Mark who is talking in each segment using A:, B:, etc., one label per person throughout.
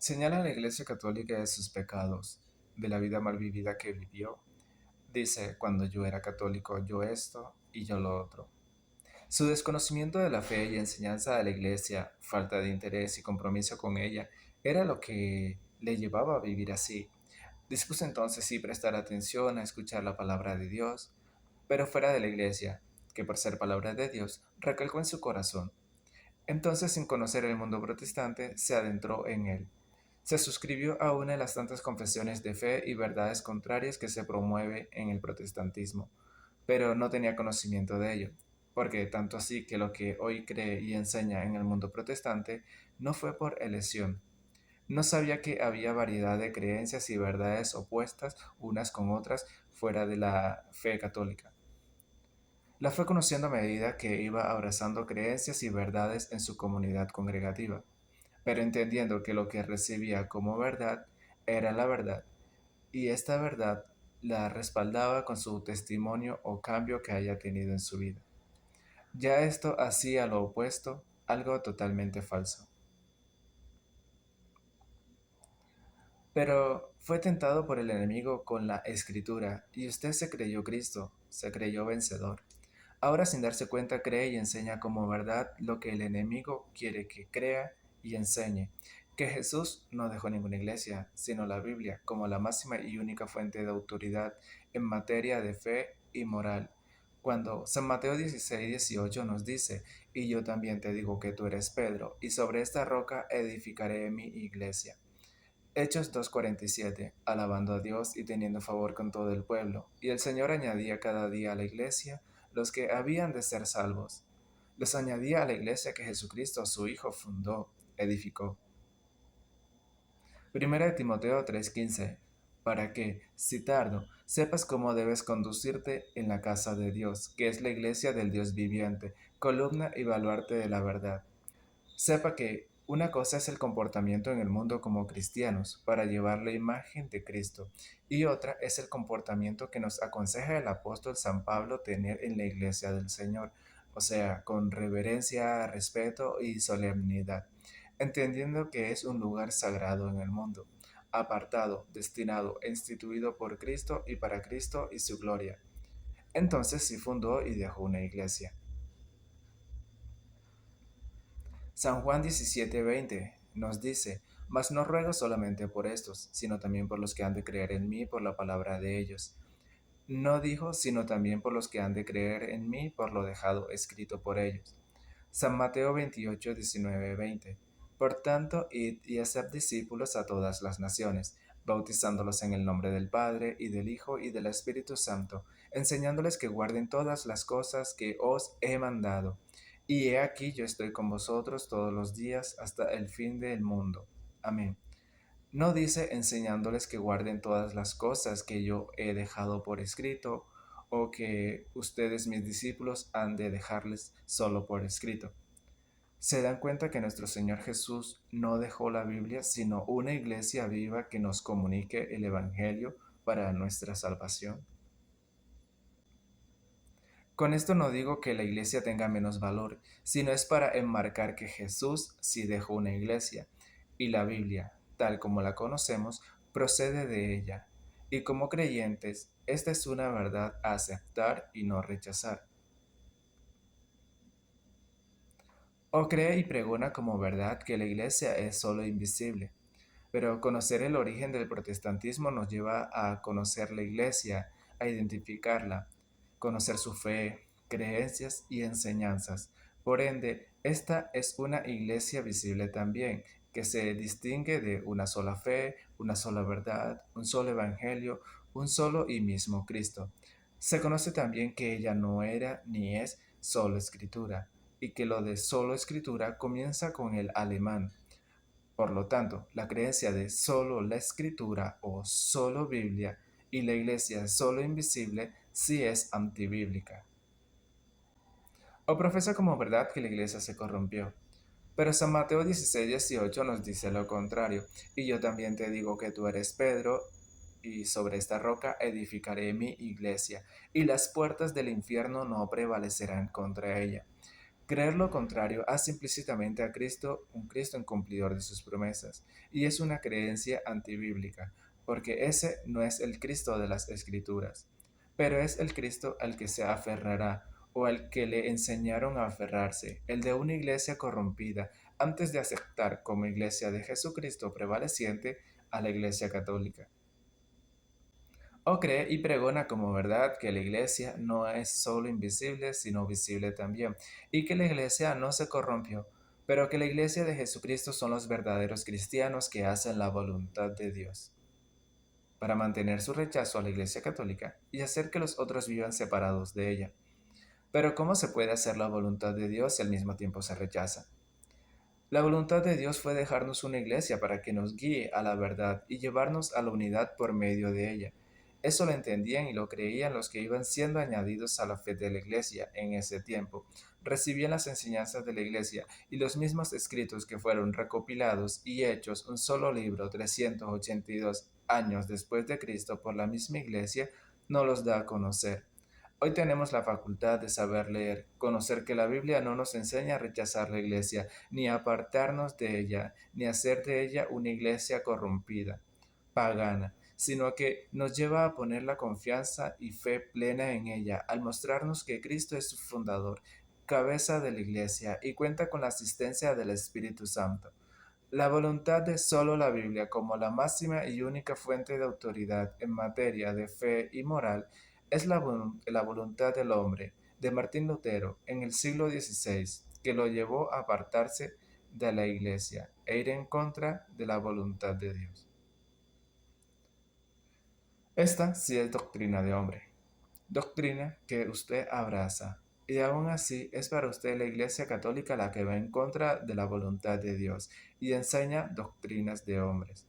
A: Señala a la Iglesia Católica de sus pecados, de la vida mal vivida que vivió. Dice, cuando yo era católico, yo esto y yo lo otro. Su desconocimiento de la fe y enseñanza de la Iglesia, falta de interés y compromiso con ella, era lo que le llevaba a vivir así. Dispuso entonces sí prestar atención a escuchar la palabra de Dios, pero fuera de la Iglesia, que por ser palabra de Dios, recalcó en su corazón. Entonces, sin conocer el mundo protestante, se adentró en él. Se suscribió a una de las tantas confesiones de fe y verdades contrarias que se promueve en el protestantismo, pero no tenía conocimiento de ello, porque tanto así que lo que hoy cree y enseña en el mundo protestante no fue por elección. No sabía que había variedad de creencias y verdades opuestas unas con otras fuera de la fe católica. La fue conociendo a medida que iba abrazando creencias y verdades en su comunidad congregativa, pero entendiendo que lo que recibía como verdad era la verdad, y esta verdad la respaldaba con su testimonio o cambio que haya tenido en su vida. Ya esto hacía lo opuesto, algo totalmente falso. Pero fue tentado por el enemigo con la escritura, y usted se creyó Cristo, se creyó vencedor. Ahora sin darse cuenta cree y enseña como verdad lo que el enemigo quiere que crea y enseñe, que Jesús no dejó ninguna iglesia, sino la Biblia como la máxima y única fuente de autoridad en materia de fe y moral. Cuando San Mateo 16:18 nos dice, y yo también te digo que tú eres Pedro, y sobre esta roca edificaré mi iglesia. Hechos 2:47, alabando a Dios y teniendo favor con todo el pueblo. Y el Señor añadía cada día a la iglesia los que habían de ser salvos. Los añadía a la iglesia que Jesucristo, su Hijo, fundó, edificó. Primera de Timoteo 3:15, para que, si tardo, sepas cómo debes conducirte en la casa de Dios, que es la iglesia del Dios viviente, columna y baluarte de la verdad. Sepa que una cosa es el comportamiento en el mundo como cristianos para llevar la imagen de Cristo y otra es el comportamiento que nos aconseja el apóstol San Pablo tener en la iglesia del Señor, o sea, con reverencia, respeto y solemnidad, entendiendo que es un lugar sagrado en el mundo, apartado, destinado e instituido por Cristo y para Cristo y su gloria. Entonces sí fundó y dejó una iglesia. San Juan 17:20 nos dice, mas no ruego solamente por estos, sino también por los que han de creer en mí por la palabra de ellos. No dijo, sino también por los que han de creer en mí por lo dejado escrito por ellos. San Mateo 28:19-20. Por tanto, id y haced discípulos a todas las naciones, bautizándolos en el nombre del Padre, y del Hijo, y del Espíritu Santo, enseñándoles que guarden todas las cosas que os he mandado. Y he aquí yo estoy con vosotros todos los días hasta el fin del mundo. Amén. No dice enseñándoles que guarden todas las cosas que yo he dejado por escrito, o que ustedes, mis discípulos, han de dejarles solo por escrito. Se dan cuenta que nuestro Señor Jesús no dejó la Biblia, sino una iglesia viva que nos comunique el Evangelio para nuestra salvación. Con esto no digo que la iglesia tenga menos valor, sino es para enmarcar que Jesús sí dejó una iglesia, y la Biblia, tal como la conocemos, procede de ella. Y como creyentes, esta es una verdad a aceptar y no rechazar. O cree y pregona como verdad que la iglesia es solo invisible. Pero conocer el origen del protestantismo nos lleva a conocer la iglesia, a identificarla, conocer su fe, creencias y enseñanzas. Por ende, esta es una iglesia visible también, que se distingue de una sola fe, una sola verdad, un solo evangelio, un solo y mismo Cristo. Se conoce también que ella no era ni es solo escritura, y que lo de solo escritura comienza con el alemán. Por lo tanto, la creencia de solo la escritura o solo Biblia y la iglesia solo invisible sí es antibíblica. O profesa como verdad que la iglesia se corrompió. Pero San Mateo 16:18 nos dice lo contrario, y yo también te digo que tú eres Pedro, y sobre esta roca edificaré mi iglesia, y las puertas del infierno no prevalecerán contra ella. Creer lo contrario hace implícitamente a Cristo un Cristo incumplidor de sus promesas, y es una creencia antibíblica, porque ese no es el Cristo de las Escrituras, pero es el Cristo al que se aferrará o al que le enseñaron a aferrarse, el de una iglesia corrompida, antes de aceptar como iglesia de Jesucristo prevaleciente a la iglesia católica. O cree y pregona como verdad que la iglesia no es solo invisible, sino visible también, y que la iglesia no se corrompió, pero que la iglesia de Jesucristo son los verdaderos cristianos que hacen la voluntad de Dios, para mantener su rechazo a la iglesia católica y hacer que los otros vivan separados de ella. Pero ¿cómo se puede hacer la voluntad de Dios si al mismo tiempo se rechaza? La voluntad de Dios fue dejarnos una iglesia para que nos guíe a la verdad y llevarnos a la unidad por medio de ella. Eso lo entendían y lo creían los que iban siendo añadidos a la fe de la iglesia en ese tiempo. Recibían las enseñanzas de la iglesia y los mismos escritos que fueron recopilados y hechos un solo libro 382 años después de Cristo por la misma iglesia, no los da a conocer. Hoy tenemos la facultad de saber leer, conocer que la Biblia no nos enseña a rechazar la iglesia, ni a apartarnos de ella, ni a hacer de ella una iglesia corrompida, pagana, sino que nos lleva a poner la confianza y fe plena en ella, al mostrarnos que Cristo es su fundador, cabeza de la iglesia, y cuenta con la asistencia del Espíritu Santo. La voluntad de solo la Biblia como la máxima y única fuente de autoridad en materia de fe y moral es la voluntad del hombre, de Martín Lutero, en el siglo XVI, que lo llevó a apartarse de la Iglesia e ir en contra de la voluntad de Dios. Esta sí es doctrina de hombre, doctrina que usted abraza, y aún así es para usted la Iglesia Católica la que va en contra de la voluntad de Dios y enseña doctrinas de hombres.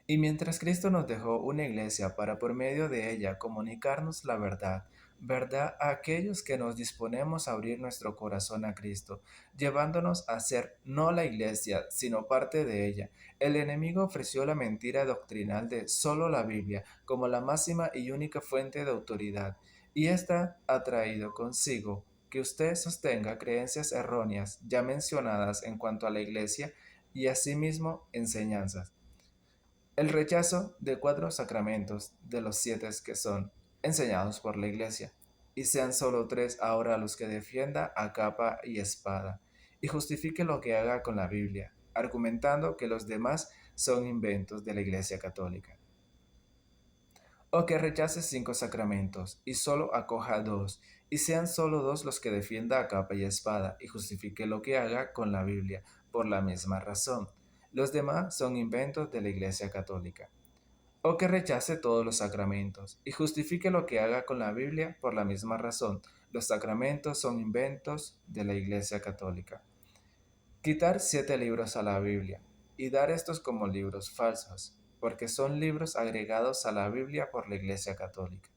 A: Y mientras Cristo nos dejó una iglesia para por medio de ella comunicarnos la verdad, verdad a aquellos que nos disponemos a abrir nuestro corazón a Cristo, llevándonos a ser no la iglesia, sino parte de ella, el enemigo ofreció la mentira doctrinal de solo la Biblia como la máxima y única fuente de autoridad, y esta ha traído consigo que usted sostenga creencias erróneas ya mencionadas en cuanto a la iglesia y asimismo enseñanzas. El rechazo de 4 sacramentos de los 7 que son enseñados por la Iglesia, y sean solo 3 ahora los que defienda a capa y espada, y justifique lo que haga con la Biblia, argumentando que los demás son inventos de la Iglesia Católica. O que rechace 5 sacramentos, y solo acoja 2, y sean solo 2 los que defienda a capa y espada, y justifique lo que haga con la Biblia, por la misma razón. Los demás son inventos de la Iglesia Católica. O que rechace todos los sacramentos, y justifique lo que haga con la Biblia por la misma razón. Los sacramentos son inventos de la Iglesia Católica. Quitar 7 libros a la Biblia, y dar estos como libros falsos, porque son libros agregados a la Biblia por la Iglesia Católica.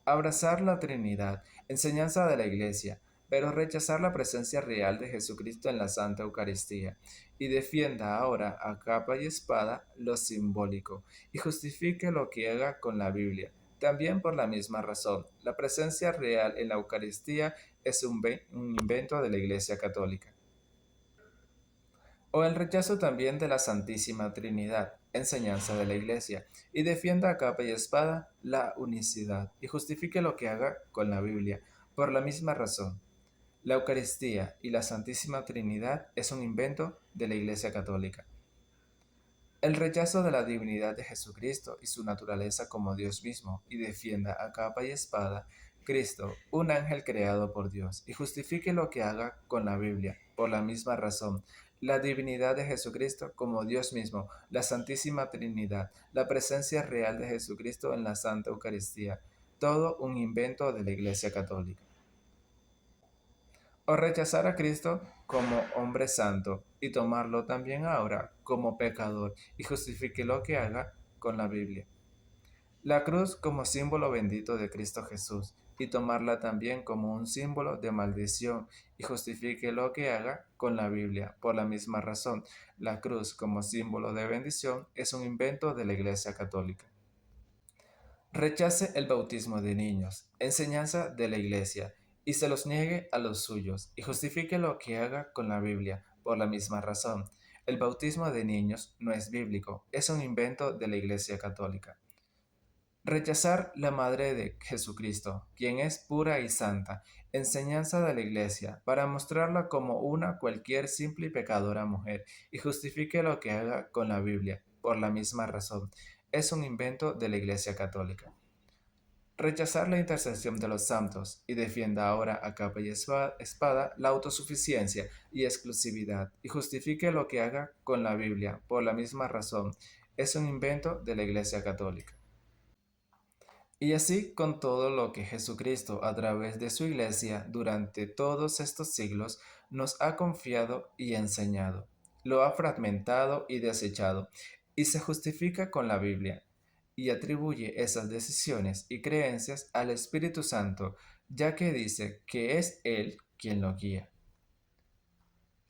A: Abrazar la Trinidad, enseñanza de la Iglesia, pero rechazar la presencia real de Jesucristo en la Santa Eucaristía, y defienda ahora a capa y espada lo simbólico, y justifique lo que haga con la Biblia. También por la misma razón, la presencia real en la Eucaristía es un invento de la Iglesia Católica. O el rechazo también de la Santísima Trinidad, enseñanza de la Iglesia, y defienda a capa y espada la unicidad, y justifique lo que haga con la Biblia, por la misma razón. La Eucaristía y la Santísima Trinidad es un invento de la Iglesia Católica. El rechazo de la divinidad de Jesucristo y su naturaleza como Dios mismo, y defienda a capa y espada Cristo, un ángel creado por Dios, y justifique lo que haga con la Biblia, por la misma razón. La divinidad de Jesucristo como Dios mismo, la Santísima Trinidad, la presencia real de Jesucristo en la Santa Eucaristía, todo un invento de la Iglesia Católica. O rechazar a Cristo como hombre santo y tomarlo también ahora como pecador y justifique lo que haga con la Biblia. La cruz como símbolo bendito de Cristo Jesús y tomarla también como un símbolo de maldición y justifique lo que haga con la Biblia. Por la misma razón, la cruz como símbolo de bendición es un invento de la Iglesia Católica. Rechace el bautismo de niños, enseñanza de la Iglesia, y se los niegue a los suyos, y justifique lo que haga con la Biblia, por la misma razón. El bautismo de niños no es bíblico, es un invento de la Iglesia Católica. Rechazar la Madre de Jesucristo, quien es pura y santa, enseñanza de la Iglesia, para mostrarla como una cualquier simple y pecadora mujer, y justifique lo que haga con la Biblia, por la misma razón, es un invento de la Iglesia Católica. Rechazar la intercesión de los santos y defienda ahora a capa y espada la autosuficiencia y exclusividad y justifique lo que haga con la Biblia por la misma razón. Es un invento de la Iglesia Católica. Y así con todo lo que Jesucristo a través de su Iglesia durante todos estos siglos nos ha confiado y enseñado. Lo ha fragmentado y desechado y se justifica con la Biblia y atribuye esas decisiones y creencias al Espíritu Santo, ya que dice que es Él quien lo guía.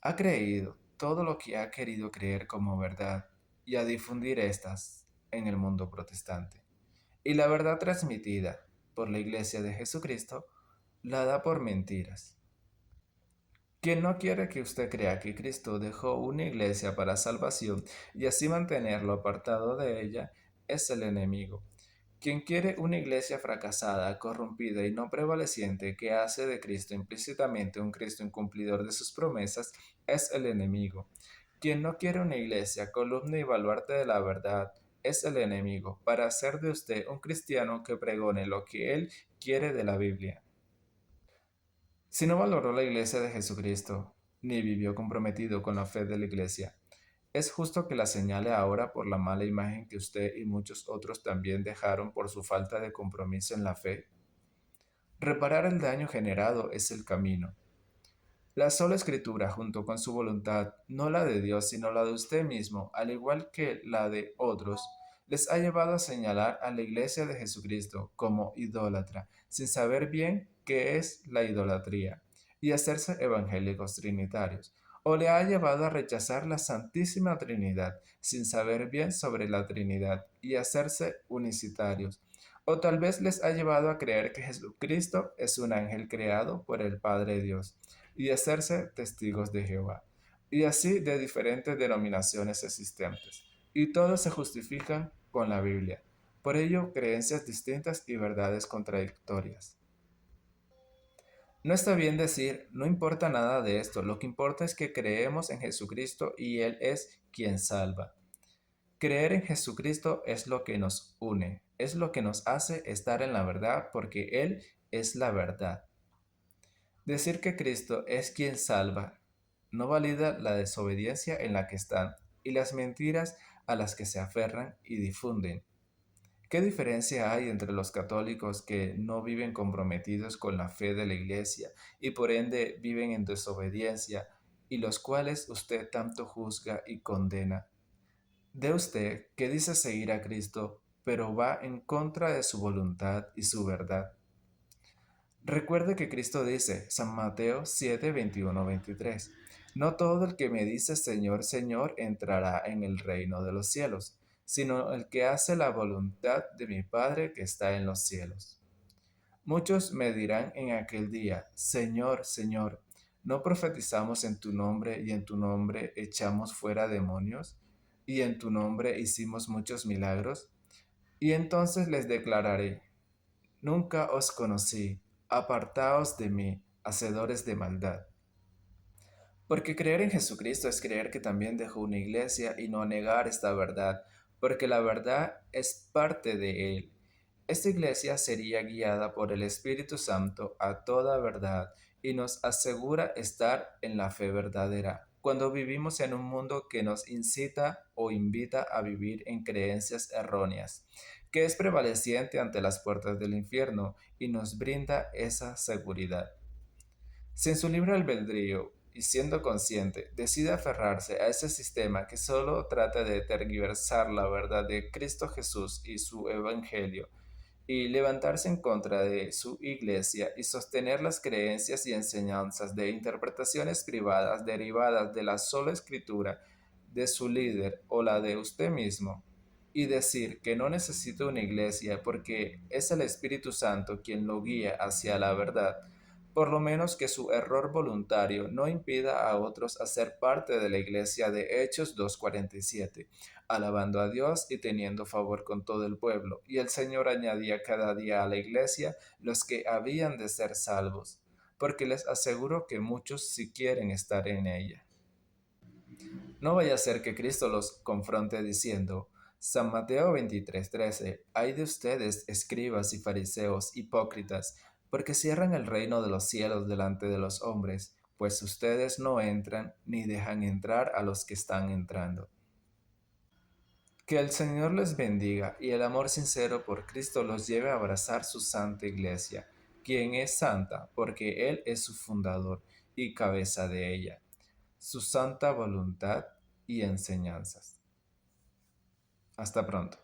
A: Ha creído todo lo que ha querido creer como verdad y a difundir estas en el mundo protestante. Y la verdad transmitida por la Iglesia de Jesucristo la da por mentiras. Quien no quiere que usted crea que Cristo dejó una iglesia para salvación y así mantenerlo apartado de ella es el enemigo. Quien quiere una iglesia fracasada, corrompida y no prevaleciente que hace de Cristo implícitamente un Cristo incumplidor de sus promesas es el enemigo. Quien no quiere una iglesia, columna y baluarte de la verdad, es el enemigo, para hacer de usted un cristiano que pregone lo que él quiere de la Biblia. Si no valoró la iglesia de Jesucristo, ni vivió comprometido con la fe de la iglesia, es justo que la señale ahora por la mala imagen que usted y muchos otros también dejaron por su falta de compromiso en la fe. Reparar el daño generado es el camino. La sola escritura, junto con su voluntad, no la de Dios, sino la de usted mismo, al igual que la de otros, les ha llevado a señalar a la Iglesia de Jesucristo como idólatra, sin saber bien qué es la idolatría, y hacerse evangélicos trinitarios. O le ha llevado a rechazar la Santísima Trinidad, sin saber bien sobre la Trinidad, y hacerse unicitarios. O tal vez les ha llevado a creer que Jesucristo es un ángel creado por el Padre Dios y hacerse testigos de Jehová, y así de diferentes denominaciones existentes, y todos se justifican con la Biblia. Por ello, creencias distintas y verdades contradictorias. No está bien decir, no importa nada de esto, lo que importa es que creemos en Jesucristo y Él es quien salva. Creer en Jesucristo es lo que nos une, es lo que nos hace estar en la verdad porque Él es la verdad. Decir que Cristo es quien salva no valida la desobediencia en la que están y las mentiras a las que se aferran y difunden. ¿Qué diferencia hay entre los católicos que no viven comprometidos con la fe de la Iglesia y por ende viven en desobediencia y los cuales usted tanto juzga y condena? De usted que dice seguir a Cristo, pero va en contra de su voluntad y su verdad. Recuerde que Cristo dice, San Mateo 7, 21, 23, no todo el que me dice Señor, Señor entrará en el reino de los cielos, sino el que hace la voluntad de mi Padre que está en los cielos. Muchos me dirán en aquel día, Señor, Señor, ¿no profetizamos en tu nombre y en tu nombre echamos fuera demonios y en tu nombre hicimos muchos milagros? Y entonces les declararé, nunca os conocí, apartaos de mí, hacedores de maldad. Porque creer en Jesucristo es creer que también dejó una iglesia y no negar esta verdad, porque la verdad es parte de Él. Esta iglesia sería guiada por el Espíritu Santo a toda verdad y nos asegura estar en la fe verdadera. Cuando vivimos en un mundo que nos incita o invita a vivir en creencias erróneas, que es prevaleciente ante las puertas del infierno y nos brinda esa seguridad. Si en su libre albedrío y siendo consciente decide aferrarse a ese sistema que solo trata de tergiversar la verdad de Cristo Jesús y su Evangelio, y levantarse en contra de su iglesia y sostener las creencias y enseñanzas de interpretaciones privadas derivadas de la sola escritura de su líder o la de usted mismo, y decir que no necesita una iglesia porque es el Espíritu Santo quien lo guía hacia la verdad, por lo menos que su error voluntario no impida a otros hacer parte de la iglesia de Hechos 2:47, alabando a Dios y teniendo favor con todo el pueblo. Y el Señor añadía cada día a la iglesia los que habían de ser salvos, porque les aseguro que muchos si quieren estar en ella. No vaya a ser que Cristo los confronte diciendo, San Mateo 23:13, hay de ustedes, escribas y fariseos, hipócritas, porque cierran el reino de los cielos delante de los hombres, pues ustedes no entran ni dejan entrar a los que están entrando. Que el Señor les bendiga y el amor sincero por Cristo los lleve a abrazar su santa iglesia, quien es santa porque Él es su fundador y cabeza de ella, su santa voluntad y enseñanzas. Hasta pronto.